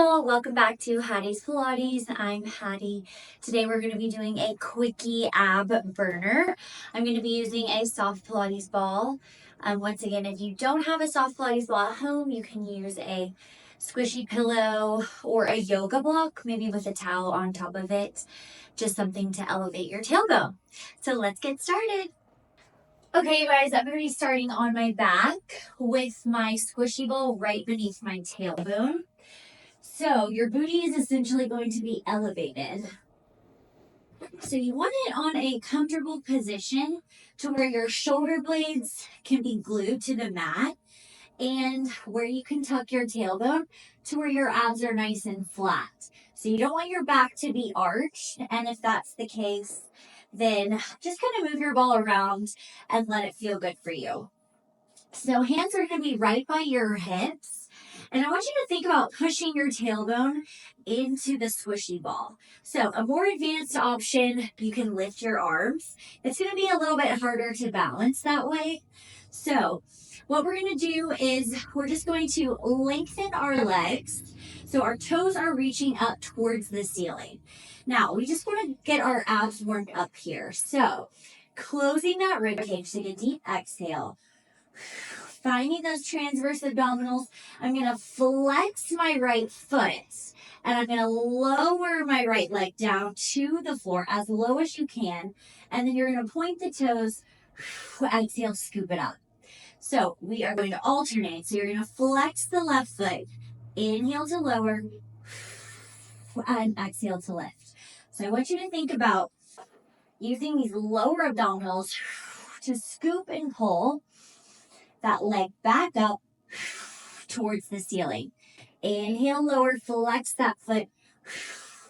y'all, welcome back to Hattie's Pilates. I'm Hattie. Today we're going to be doing a quickie ab burner. I'm going to be using a soft Pilates ball. Once again, if you don't have a soft Pilates ball at home, you can use a squishy pillow or a yoga block, maybe with a towel on top of it. Just something to elevate your tailbone. So let's get started. Okay, you guys, I'm going to be starting on my back with my squishy ball right beneath my tailbone. So your booty is essentially going to be elevated. So you want it on a comfortable position to where your shoulder blades can be glued to the mat and where you can tuck your tailbone to where your abs are nice and flat. So you don't want your back to be arched. And if that's the case, then just kind of move your ball around and let it feel good for you. So hands are going to be right by your hips. And I want you to think about pushing your tailbone into the squishy ball. So a more advanced option, you can lift your arms. It's going to be a little bit harder to balance that way. So what we're going to do is we're just going to lengthen our legs. So our toes are reaching up towards the ceiling. Now we just want to get our abs warmed up here. So closing that rib cage, take a deep exhale. Finding those transverse abdominals, I'm going to flex my right foot and I'm going to lower my right leg down to the floor as low as you can. And then you're going to point the toes, exhale, scoop it up. So we are going to alternate. So you're going to flex the left foot, inhale to lower, and exhale to lift. So I want you to think about using these lower abdominals to scoop and pull that leg back up towards the ceiling. Inhale, lower, flex that foot,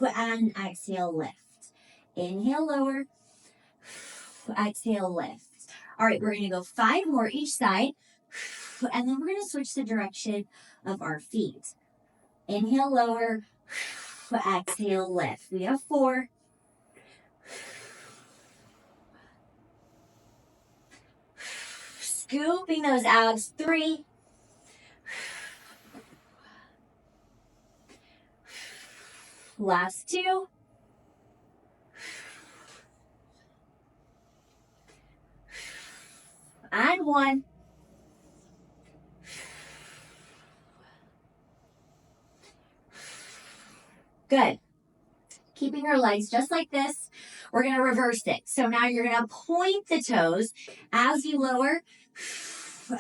and exhale, lift. Inhale, lower, exhale, lift. All right, we're going to go 5 more each side, and then we're going to switch the direction of our feet. Inhale, lower, exhale, lift. We have 4. Scooping those abs, 3. Last 2. And 1. Good. Keeping your legs just like this. We're going to reverse it. So now you're going to point the toes as you lower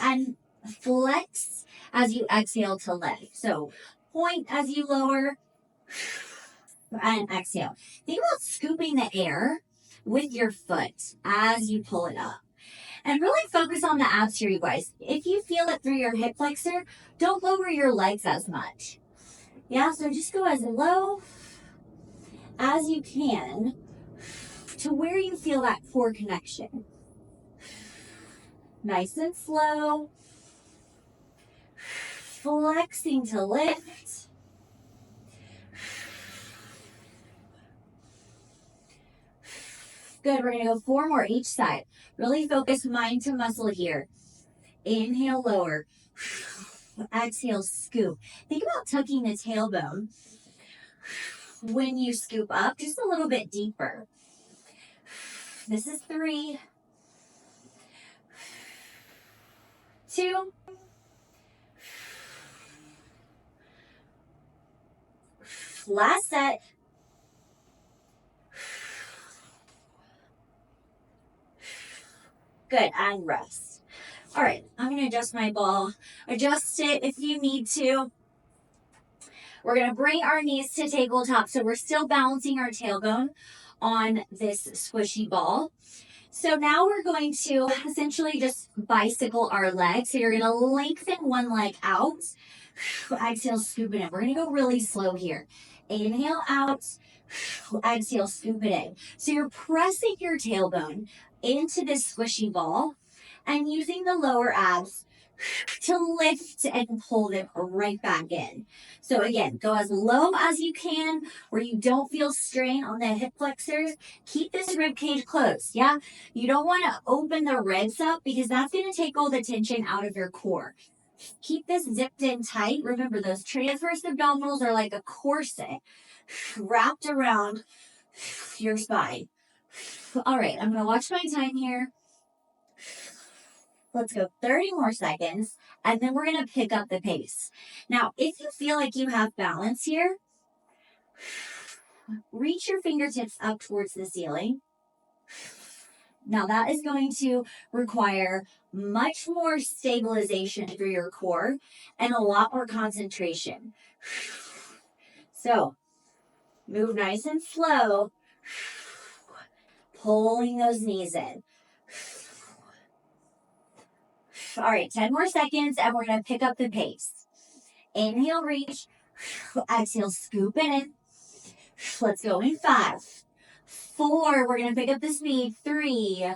and flex as you exhale to lift. So point as you lower and exhale. Think about scooping the air with your foot as you pull it up. And really focus on the abs here, you guys. If you feel it through your hip flexor, don't lower your legs as much. Yeah, so just go as low as you can to where you feel that core connection. Nice and slow. Flexing to lift. Good, we're going to go 4 more each side. Really focus mind to muscle here. Inhale, lower. Exhale, scoop. Think about tucking the tailbone when you scoop up, just a little bit deeper. This is 3. 2. Last set. Good, and rest. All right, I'm going to adjust my ball. Adjust it if you need to. We're going to bring our knees to tabletop, so we're still balancing our tailbone on this squishy ball. So now we're going to essentially just bicycle our legs. So you're going to lengthen one leg out. Exhale, scoop it in. We're going to go really slow here. Inhale out. Exhale, scoop it in. So you're pressing your tailbone into this squishy ball and using the lower abs to lift and pull them right back in. So again, go as low as you can where you don't feel strain on the hip flexors. Keep this rib cage closed, yeah? You don't want to open the ribs up because that's going to take all the tension out of your core. Keep this zipped in tight. Remember, those transverse abdominals are like a corset wrapped around your spine. All right, I'm gonna watch my time here. Let's go 30 more seconds, and then we're gonna pick up the pace. Now, if you feel like you have balance here, reach your fingertips up towards the ceiling. Now that is going to require much more stabilization through your core and a lot more concentration. So move nice and slow, pulling those knees in. All right, 10 more seconds and we're gonna pick up the pace. Inhale, reach. Exhale, scoop it in. Let's go in 5, 4, we're gonna pick up the speed. 3,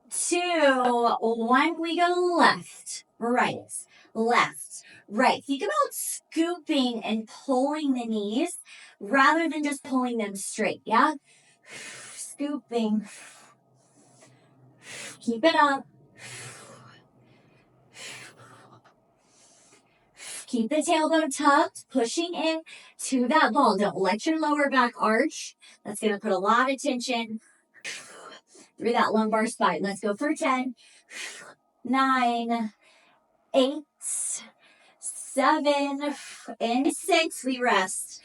2, 1, we go left, right, left, right. Think about scooping and pulling the knees rather than just pulling them straight, yeah? Scooping. Keep it up. Keep the tailbone tucked, pushing in to that ball. Don't let your lower back arch. That's going to put a lot of tension through that lumbar spine. Let's go for 10, 9, 8, 7, and 6. We rest.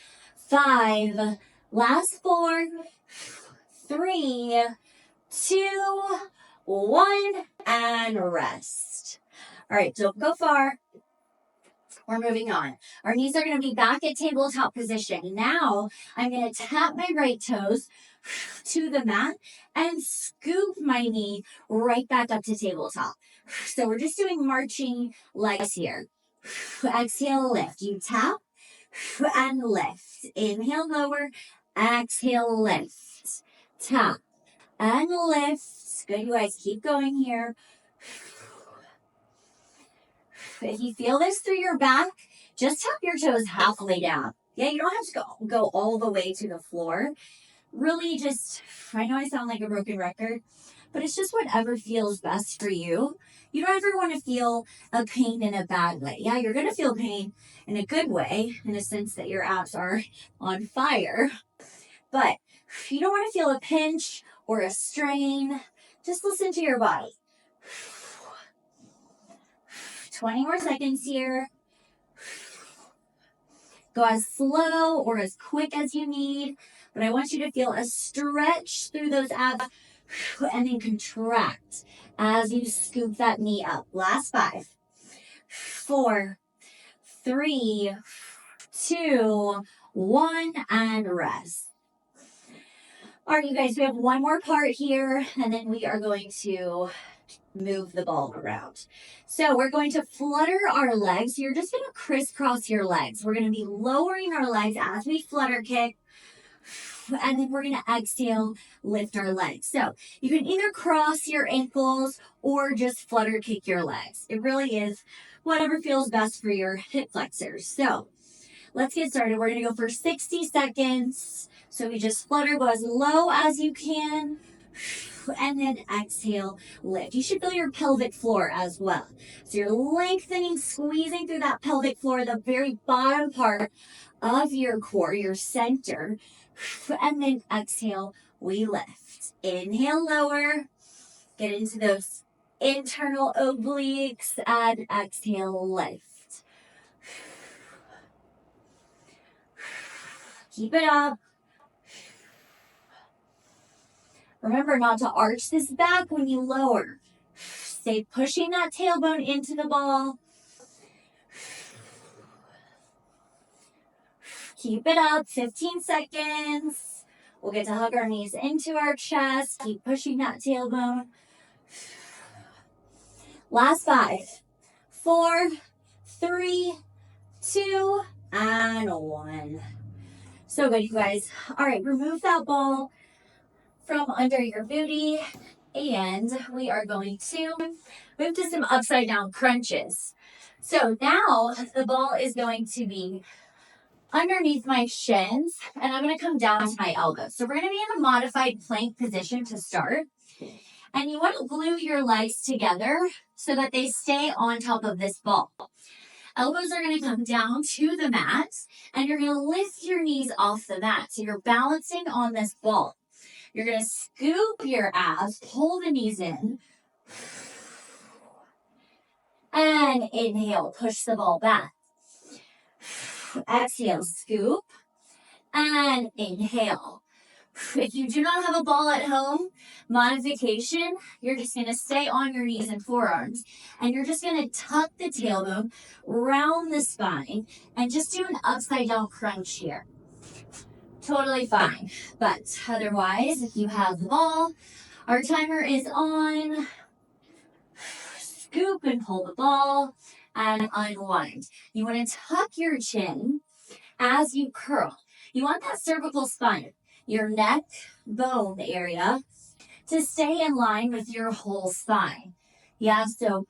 5, last 4, 3, 2, 1, and rest. All right, don't go far. We're moving on. Our knees are going to be back at tabletop position. Now I'm going to tap my right toes to the mat and scoop my knee right back up to tabletop. So we're just doing marching legs here. Exhale, lift. You tap and lift. Inhale, lower. Exhale, lift. Tap and lift. Good, you guys. Keep going here. If you feel this through your back, just tap your toes halfway down. Yeah, you don't have to go all the way to the floor. Really just, I know I sound like a broken record, but it's just whatever feels best for you. You don't ever want to feel a pain in a bad way. Yeah, you're going to feel pain in a good way, in a sense that your abs are on fire. But you don't want to feel a pinch or a strain. Just listen to your body. 20 more seconds here. Go as slow or as quick as you need, but I want you to feel a stretch through those abs and then contract as you scoop that knee up. Last 5, 4, 3, 2, 1, and rest. All right, you guys, we have one more part here, and then we are going to move the ball around. So we're going to flutter our legs. You're just going to crisscross your legs. We're going to be lowering our legs as we flutter kick. And then we're going to exhale, lift our legs. So you can either cross your ankles or just flutter kick your legs. It really is whatever feels best for your hip flexors. So let's get started. We're going to go for 60 seconds. So we just flutter, go as low as you can. And then exhale, lift. You should feel your pelvic floor as well. So you're lengthening, squeezing through that pelvic floor, the very bottom part of your core, your center. And then exhale, we lift. Inhale, lower. Get into those internal obliques and exhale, lift. Keep it up. Remember not to arch this back when you lower. Stay pushing that tailbone into the ball. Keep it up, 15 seconds. We'll get to hug our knees into our chest. Keep pushing that tailbone. Last 5, 4, 3, 2, and 1. So good, you guys. All right, remove that ball from under your booty, and we are going to move to some upside down crunches. So now the ball is going to be underneath my shins, and I'm going to come down to my elbows. So we're going to be in a modified plank position to start, and you want to glue your legs together so that they stay on top of this ball. Elbows are going to come down to the mat, and you're going to lift your knees off the mat. So you're balancing on this ball. You're going to scoop your abs, pull the knees in, and inhale, push the ball back. Exhale, scoop, and inhale. If you do not have a ball at home, modification, you're just going to stay on your knees and forearms, and you're just going to tuck the tailbone, round the spine, and just do an upside down crunch here. Totally fine. But otherwise, if you have the ball, our timer is on. Scoop and pull the ball and unwind. You want to tuck your chin as you curl. You want that cervical spine, your neck bone area, to stay in line with your whole spine. Yeah, so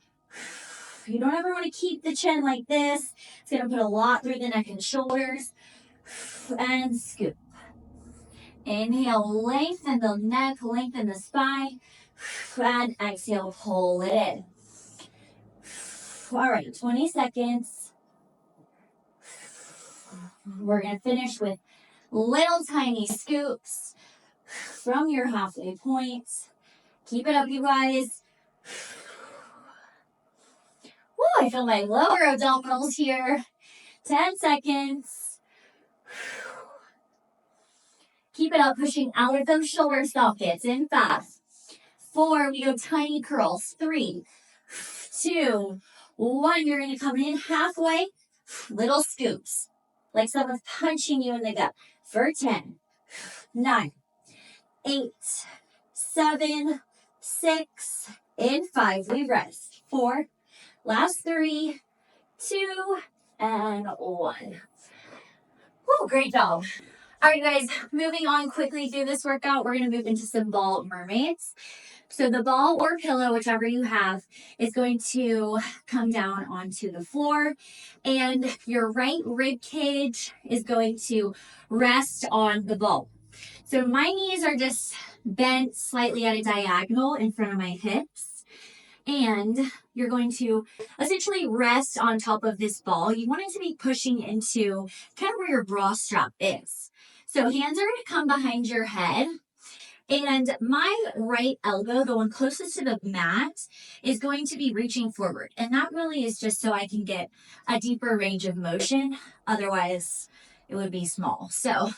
you don't ever want to keep the chin like this. It's going to put a lot through the neck and shoulders. And scoop. Inhale, lengthen the neck, lengthen the spine. And exhale, pull it in. All right, 20 seconds. We're going to finish with little tiny scoops from your halfway point. Keep it up, you guys. Woo, I feel my lower abdominals here. 10 seconds. Keep it up, pushing out of those shoulder sockets in 5, 4, we go tiny curls. 3, 2, 1. You're going to come in halfway, little scoops, like someone's punching you in the gut for 10, 9, 8, 7, 6, in 5, we rest. 4, last 3, 2, and 1. Woo, great job. All right, guys, moving on quickly through this workout, we're going to move into some ball mermaids. So the ball or pillow, whichever you have, is going to come down onto the floor, and your right rib cage is going to rest on the ball. So my knees are just bent slightly at a diagonal in front of my hips, and you're going to essentially rest on top of this ball. You want it to be pushing into kind of where your bra strap is. So hands are going to come behind your head. And my right elbow, the one closest to the mat, is going to be reaching forward. And that really is just so I can get a deeper range of motion. Otherwise, it would be small. So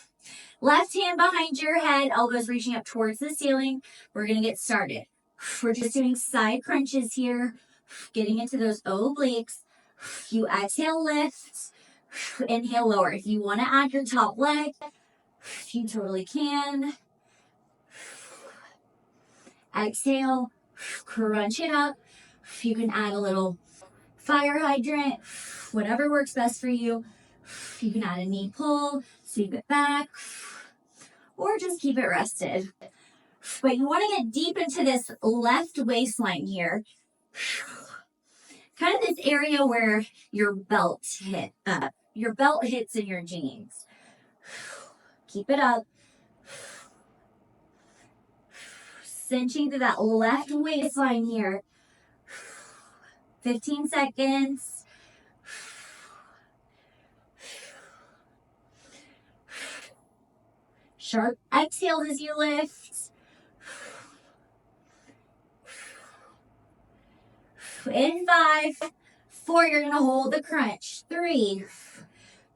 left hand behind your head, elbows reaching up towards the ceiling. We're going to get started. We're just doing side crunches here, getting into those obliques. You exhale, lift. Inhale, lower. If you want to add your top leg, you totally can. Exhale, crunch it up. You can add a little fire hydrant, whatever works best for you. You can add a knee pull, sweep it back, or just keep it rested. But you want to get deep into this left waistline here. Kind of this area where your belt hits in your jeans. Keep it up. Cinching to that left waistline here. 15 seconds. Sharp exhale as you lift. In 5, 4, you're going to hold the crunch. 3,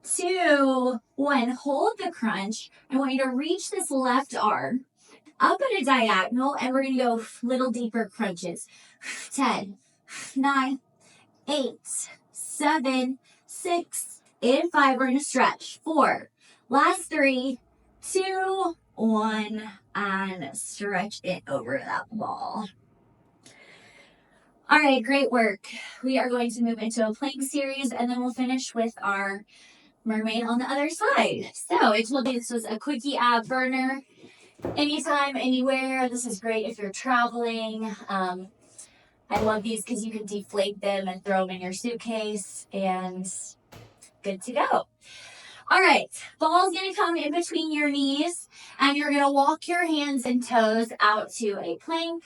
2, 1. Hold the crunch. I want you to reach this left arm up at a diagonal, and we're going to go little deeper crunches. 10, 9, 8, 7, 6, in 5, we're going to stretch. 4, last 3, 2, 1, and stretch it over that ball. All right, great work. We are going to move into a plank series, and then we'll finish with our mermaid on the other side. So I told you this was a quickie ab burner. Anytime, anywhere. This is great if you're traveling. I love these because you can deflate them and throw them in your suitcase, and good to go. All right, ball's going to come in between your knees, and you're going to walk your hands and toes out to a plank.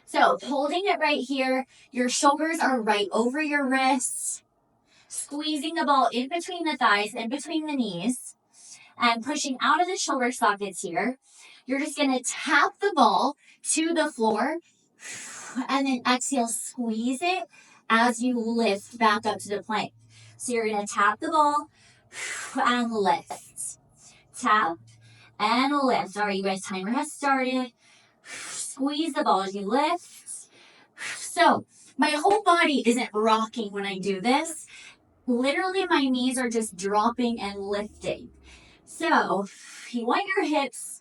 So holding it right here, your shoulders are right over your wrists, squeezing the ball in between the thighs, in between the knees, and pushing out of the shoulder sockets here. You're just gonna tap the ball to the floor and then exhale, squeeze it as you lift back up to the plank. So you're gonna tap the ball and lift. Tap and lift. All right, you guys, timer has started. Squeeze the ball as you lift. So my whole body isn't rocking when I do this. Literally, my knees are just dropping and lifting. So you want your hips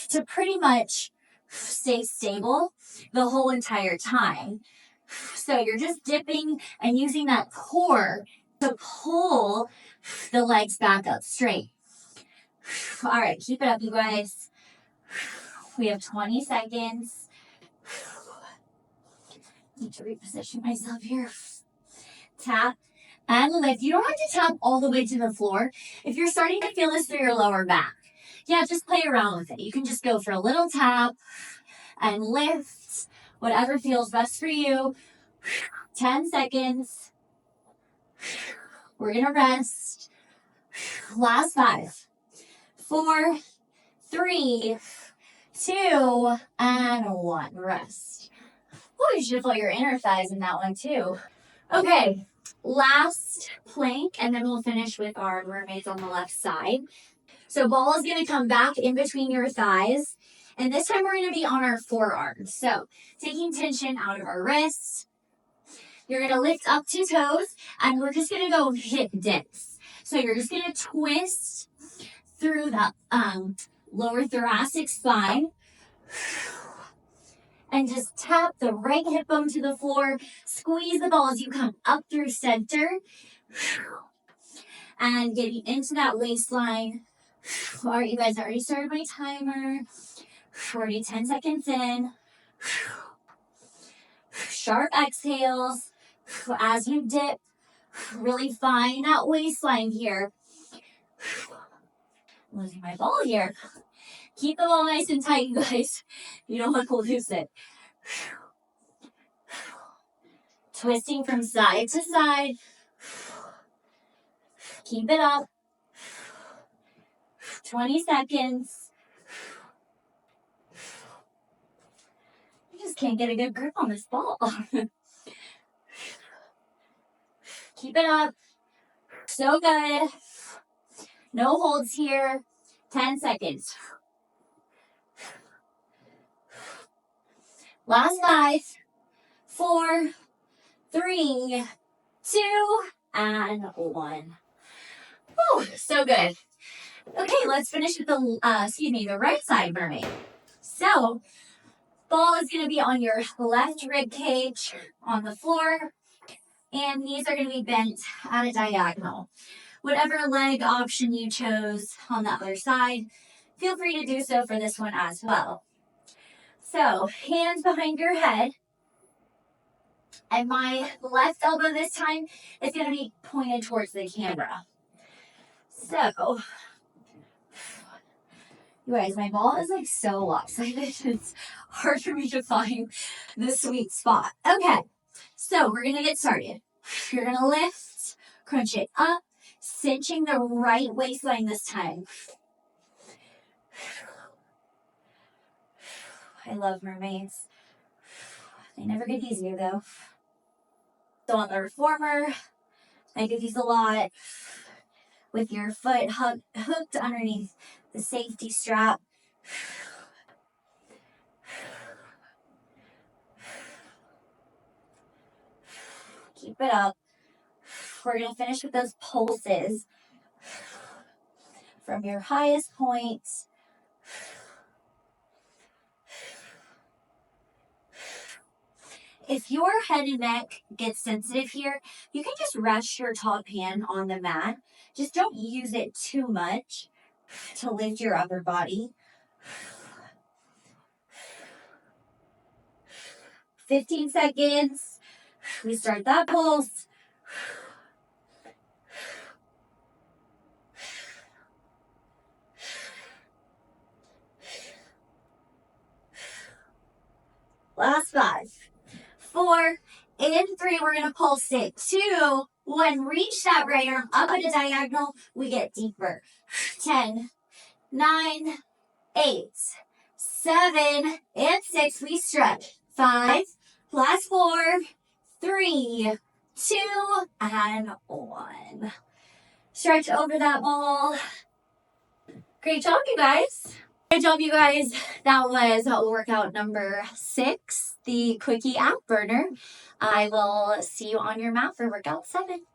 to pretty much stay stable the whole entire time. So you're just dipping and using that core to pull the legs back up straight. All right, keep it up, you guys. We have 20 seconds. Need to reposition myself here. Tap and lift. You don't have to tap all the way to the floor. If you're starting to feel this through your lower back, yeah, just play around with it. You can just go for a little tap and lift, whatever feels best for you. 10 seconds. We're gonna rest. Last 5, 4, 3, 2, and 1. Rest. Oh, you should feel your inner thighs in that one too. Okay, last plank, and then we'll finish with our mermaids on the left side. So ball is gonna come back in between your thighs, and this time we're gonna be on our forearms. So taking tension out of our wrists, you're gonna lift up to toes, and we're just gonna go hip dips. So you're just gonna twist through the lower thoracic spine, and just tap the right hip bone to the floor. Squeeze the ball as you come up through center, and getting into that waistline. All right, you guys, I already started my timer. Already 10 seconds in. Sharp exhales as you dip. Really find that waistline here. Losing my ball here. Keep the ball nice and tight, you guys. You don't want to lose it. Twisting from side to side. Keep it up. 20 seconds. I just can't get a good grip on this ball. Keep it up. So good. No holds here. 10 seconds. Last 5, 4, 3, 2, and 1. Oh, so good. Okay, let's finish with the right side mermaid. So, ball is going to be on your left rib cage on the floor, and knees are going to be bent at a diagonal. Whatever leg option you chose on the other side, feel free to do so for this one as well. So, hands behind your head, and my left elbow this time is going to be pointed towards the camera. So, you guys, my ball is like so lopsided. It's hard for me to find the sweet spot. Okay, so we're going to get started. You're going to lift, crunch it up, cinching the right waistline this time. I love mermaids. They never get easier though. So on the reformer, I do these a lot with your foot hooked underneath the safety strap. Keep it up. We're going to finish with those pulses from your highest point. If your head and neck gets sensitive here, you can just rest your top hand on the mat. Just don't use it too much to lift your upper body. 15 seconds. We start that pulse. Last Last 5, 4, and 3. We're going to pulse it. 2, 1. Reach that right arm up at a diagonal. We get deeper. 10, 9, 8, 7, and 6. We stretch. 5, last 4, 3, 2, and 1. Stretch over that ball. Great job, you guys. Great job, you guys. That was workout number 6, the quickie ab burner. I will see you on your mat for workout 7.